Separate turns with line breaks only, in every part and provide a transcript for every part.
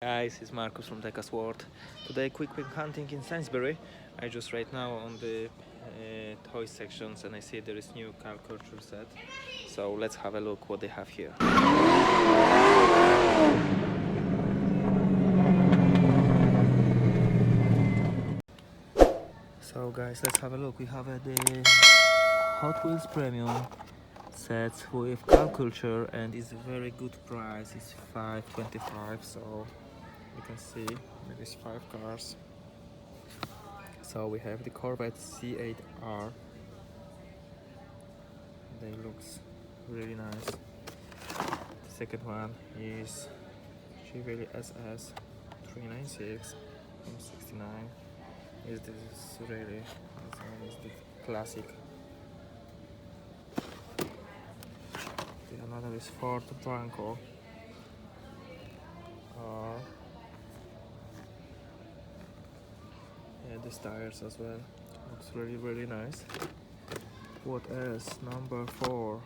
Guys, it's Marcus from Diecast World. Today quick hunting in Sainsbury. I just right now on the toy sections and I see there is new car culture set. So let's have a look what they have here. So guys, let's have a look. We have the Hot Wheels premium sets with car culture and it's a very good price. It's $5.25. So you can see there is 5 cars. So we have the Corvette C8R. They looks really nice. The second one is Chevrolet SS 396 from 69. Is this really? This one is the classic. Another is Ford Bronco. Yeah, these tires as well. Looks really nice. What else? Number 4.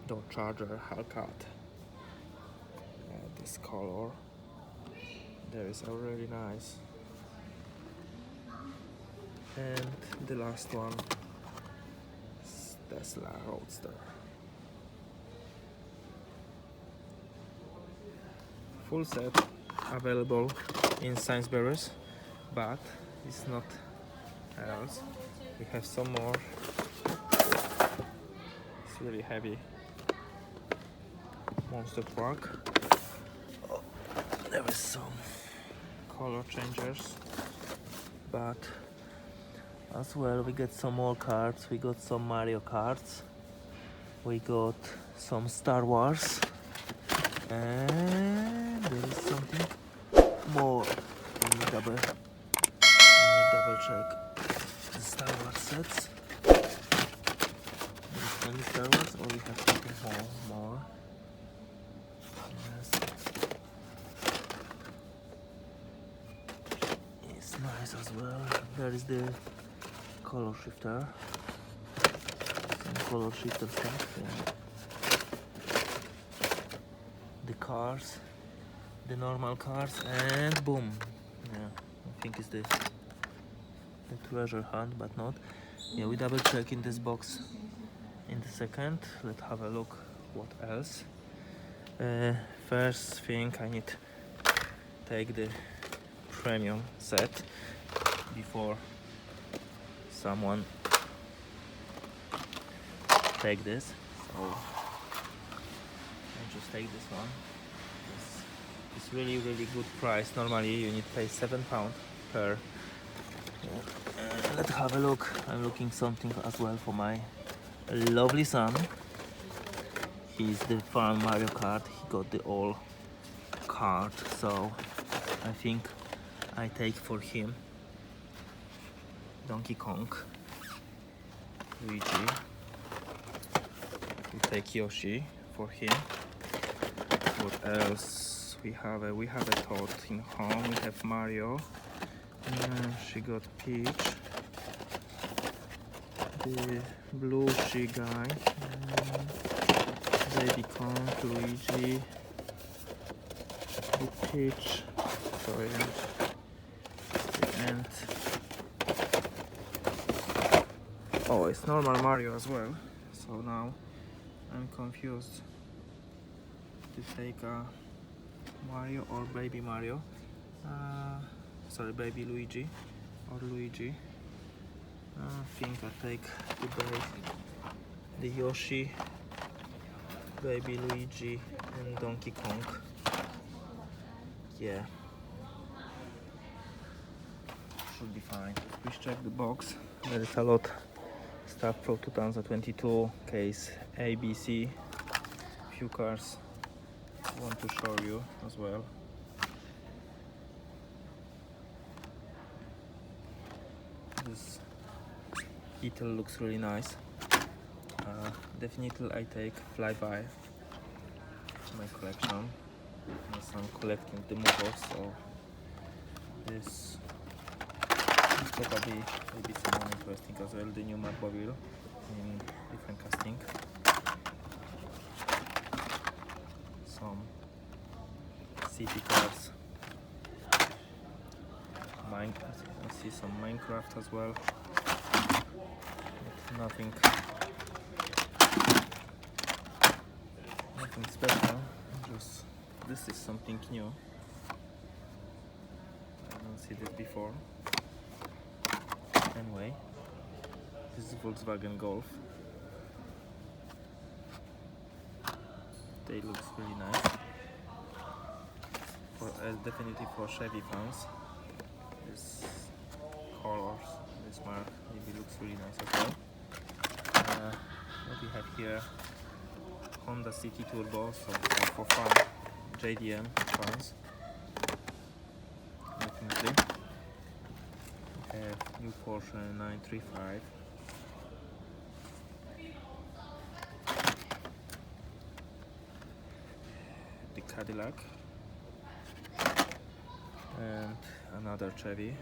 Dodge Charger Hellcat. This color. There is a really nice. And the last one is Tesla Roadster. Full set available in Sainsbury's, but it's not else. We have some more. It's really heavy. Monster truck. Oh, there is some color changers, but as well we get some more cards. We got some Mario cards. We got some Star Wars. And there is something more. Let me double check the Star Wars sets. There's only Star Wars, or we have something more. Yes. It's nice as well. There is the color shifter. Some color shifter stuff. Yeah. The cars, the normal cars, and boom. Yeah, I think it's the treasure hunt, but not. Yeah, we double check in this box in the second. Let's have a look what else. First thing, I need to take the premium set before someone take this. So just take this one. It's really good price. Normally you need to pay £7 per. Let's have a look. I'm looking something as well for my lovely son. He's the fan Mario Kart. He got the all card, so I think I take for him Donkey Kong, Luigi. We take Yoshi for him. What else we have? We have a Toad in home. We have Mario. She got Peach. The blue she guy. Baby Kong, Luigi. The Peach. Sorry. And oh, it's normal Mario as well. So now I'm confused to take Mario or baby Mario. Sorry, baby Luigi or Luigi. I think I take the Yoshi, baby Luigi, and Donkey Kong. Yeah, should be fine. Please check the box. There is a lot stuff for 2022 case ABC. Few cars I want to show you as well. This detail looks really nice. Definitely I take flyby my collection. Yes, I'm collecting the movers, so this is probably maybe someone interesting as well. The new Mattel in different casting. Some city cars I see some Minecraft as well. But nothing special. Just this is something new. I don't see this before. Anyway, this is Volkswagen Golf. They look really nice. Definitely for Chevy fans. This colors, this mark, maybe looks really nice as well. What we have here, Honda City Turbo, so for fun, JDM fans. Definitely. We have new Porsche 935. The Cadillac. And another Chevy.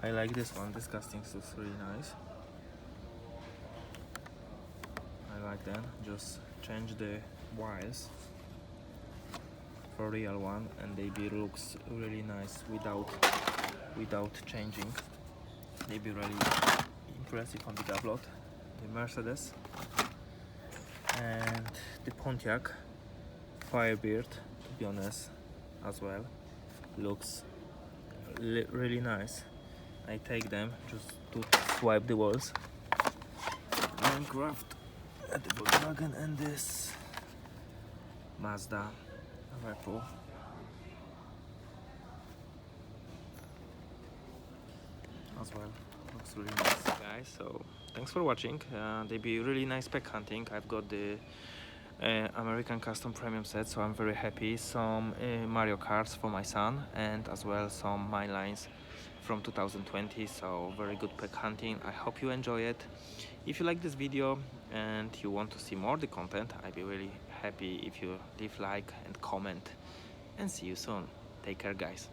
I like this one, this casting looks really nice. I like them, just change the wires for real one and they looks really nice without changing. They be really impressive on the gablot. The Mercedes and the Pontiac Firebird, to be honest, as well, looks really nice. I take them just to swipe the walls. Minecraft, the Volkswagen, and this Mazda Revell. As well, looks really nice, guys. So thanks for watching. They be really nice pack hunting. I've got the American custom premium set, so I'm very happy. Some Mario Karts for my son, and as well some my lines from 2020, so very good pack hunting. I hope you enjoy it. If you like this video and you want to see more of the content, I'd be really happy if you leave like and comment, and see you soon. Take care, guys.